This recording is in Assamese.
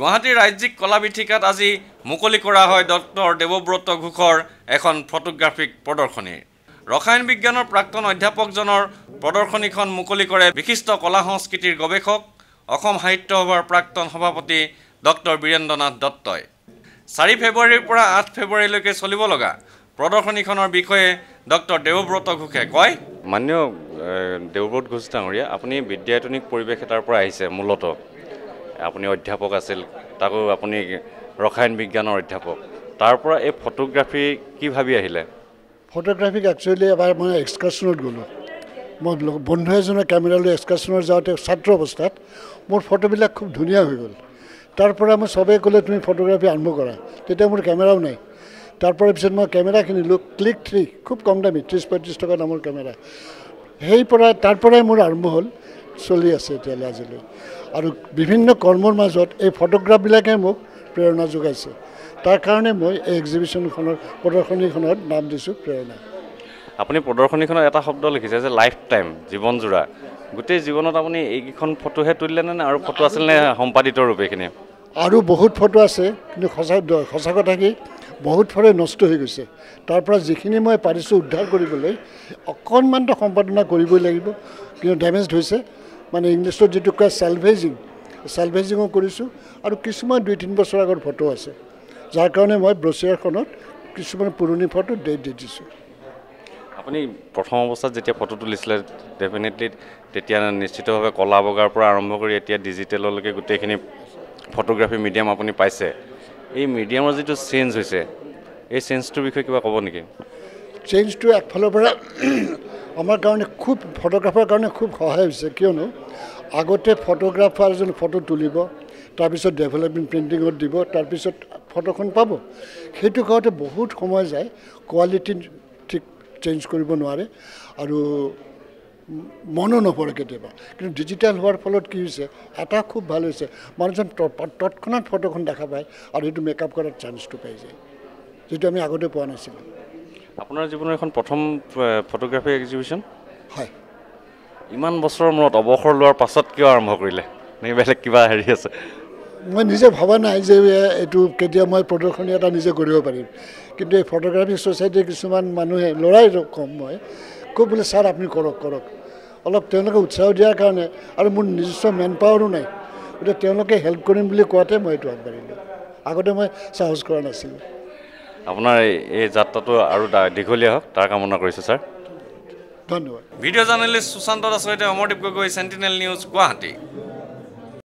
গুৱাহাটীৰ ৰাজ্যিক কলা বিথীকাত আজি মুকলি কৰা হয় ডক্টৰ দেৱব্ৰত ঘোষৰ এখন ফটোগ্ৰাফিক প্ৰদৰ্শনী। ৰসায়ন বিজ্ঞানৰ প্ৰাক্তন অধ্যাপকজনৰ প্ৰদৰ্শনীখন মুকলি কৰে বিশিষ্ট কলা সংস্কৃতিৰ গৱেষক অসম সাহিত্য সভাৰ প্ৰাক্তন সভাপতি ডক্টৰ বীৰেন্দ্ৰনাথ দত্তই। 4 ফেব্ৰুৱাৰীৰ পৰা 8 ফেব্ৰুৱাৰীলৈকে চলিব লগা প্ৰদৰ্শনীখনৰ বিষয়ে ডক্টৰ দেৱব্ৰত ঘোষে কয়। মাননীয় দেৱব্ৰত ঘোষ ডাঙৰীয়া, আপুনি বিদ্যায়তনিক পৰিৱেশ এটাৰ পৰা আহিছে। মূলতঃ আপুনি অধ্যাপক আছিল, তাকো আপুনি ৰসায়ন বিজ্ঞানৰ অধ্যাপক। তাৰ পৰা এই ফটোগ্ৰাফি কি ভাবি আহিলে? ফটোগ্ৰাফিক একচুৱেলি এবাৰ মই এক্সকাৰ্ছনত গ'লোঁ। মই বন্ধু এজনৰ কেমেৰা লৈ এক্সকাৰ্ছনত যাওঁতে ছাত্ৰ অৱস্থাত মোৰ ফটোবিলাক খুব ধুনীয়া হৈ গ'ল। তাৰ পৰা মই চবেই ক'লে তুমি ফটোগ্ৰাফি আৰম্ভ কৰা। তেতিয়া মোৰ কেমেৰাও নাই। তাৰ পৰা পিছত মই কেমেৰা কিনিলোঁ, ক্লিক 3, খুব কম দামী, 30-35 টকা দামৰ কেমেৰা। তাৰ পৰাই মোৰ আৰম্ভ হ'ল, চলি আছে এতিয়ালৈ আজিলৈ। আৰু বিভিন্ন কৰ্মৰ মাজত এই ফটোগ্ৰাফবিলাকে মোক প্ৰেৰণা যোগাইছে। তাৰ কাৰণে মই এই এক্সিবিশ্যনখনৰ প্ৰদৰ্শনীখনত নাম দিছোঁ প্ৰেৰণা। আপুনি প্ৰদৰ্শনীখনত এটা শব্দ লিখিছে যে লাইফ টাইম, জীৱনজোৰা। গোটেই জীৱনত আপুনি এইকেইখন ফটোহে তুলিলে নে আৰু ফটো আছিল নে সম্পাদিত ৰূপ এইখিনি? আৰু বহুত ফটো আছে, কিন্তু সঁচা কথা কি বহুত ফটো নষ্ট হৈ গৈছে। তাৰ পৰা যিখিনি মই পাৰিছোঁ উদ্ধাৰ কৰিবলৈ অকণমানটো সম্পাদনা কৰিবই লাগিব, কিন্তু ডেমেজড হৈছে। মানে ইংলিছত যিটো কয় চেলভেজিঙো কৰিছোঁ। আৰু কিছুমান 2-3 বছৰ আগৰ ফটো আছে, যাৰ কাৰণে মই ব্ৰচিয়াৰখনত কিছুমান পুৰণি ফটো ডেট দি দিছোঁ। আপুনি প্ৰথম অৱস্থাত যেতিয়া ফটো তুলিছিলে ডেফিনেটলি তেতিয়া নিশ্চিতভাৱে কলা বগাৰ পৰা আৰম্ভ কৰি এতিয়া ডিজিটেললৈকে গোটেইখিনি ফটোগ্ৰাফি মিডিয়াম আপুনি পাইছে। এই মিডিয়ামৰ যিটো চেঞ্জ হৈছে, এই চেঞ্জটোৰ বিষয়ে কিবা ক'ব নেকি? চেঞ্জটো একফালৰ পৰা আমাৰ কাৰণে খুব ফটোগ্ৰাফাৰ কাৰণে খুব সহায় হৈছে, কিয়নো আগতে ফটোগ্ৰাফাৰ এজন ফটো তুলিব, তাৰপিছত ডেভেলপমেণ্ট প্ৰিণ্টিঙত দিব, তাৰপিছত ফটোখন পাব। সেইটো কৰোঁতে বহুত সময় যায়, কোৱালিটি ঠিক চেঞ্জ কৰিব নোৱাৰে আৰু মনো নপৰে কেতিয়াবা। কিন্তু ডিজিটেল হোৱাৰ ফলত কি হৈছে, এটা খুব ভাল হৈছে, মানুহজন তৎক্ষণাত ফটোখন দেখা পায় আৰু সেইটো মেকআপ কৰাৰ চান্সটো পাই যায়, যিটো আমি আগতে পোৱা নাছিলোঁ। আপোনাৰ জীৱনৰ এখন প্ৰথম ফটোগ্ৰাফি এক্সিবিশ্যন? হয়। ইমান বছৰৰ মূৰত অৱসৰ লোৱাৰ পাছত কিয় আৰম্ভ কৰিলে? নে বেলেগ কিবা হেৰি আছে? মই নিজে ভবা নাই যে এইটো কেতিয়া মই প্ৰদৰ্শনী এটা নিজে কৰিব পাৰিম। কিন্তু এই ফটোগ্ৰাফি ছ'চাইটিৰ কিছুমান মানুহে, ল'ৰাই কম মই, খুব বোলে ছাৰ আপুনি কৰক। অলপ তেওঁলোকে উৎসাহ দিয়াৰ কাৰণে, আৰু মোৰ নিজস্ব মেন পাৱাৰো নাই, গতিকে তেওঁলোকে হেল্প কৰিম বুলি কোৱাতে মই এইটো আগবাঢ়িলোঁ। আগতে মই সাহস কৰা নাছিলোঁ। আপোনাৰ এই যাত্ৰাটো আৰু দীঘলীয়া হওক তাৰ কামনা কৰিছোঁ ছাৰ। ধন্যবাদ। ভিডিঅ' জাৰ্নেলিষ্ট সুশান্ত দাসৰ সৈতে অমৰদীপ গগৈ, চেণ্টিনেল নিউজ, গুৱাহাটী।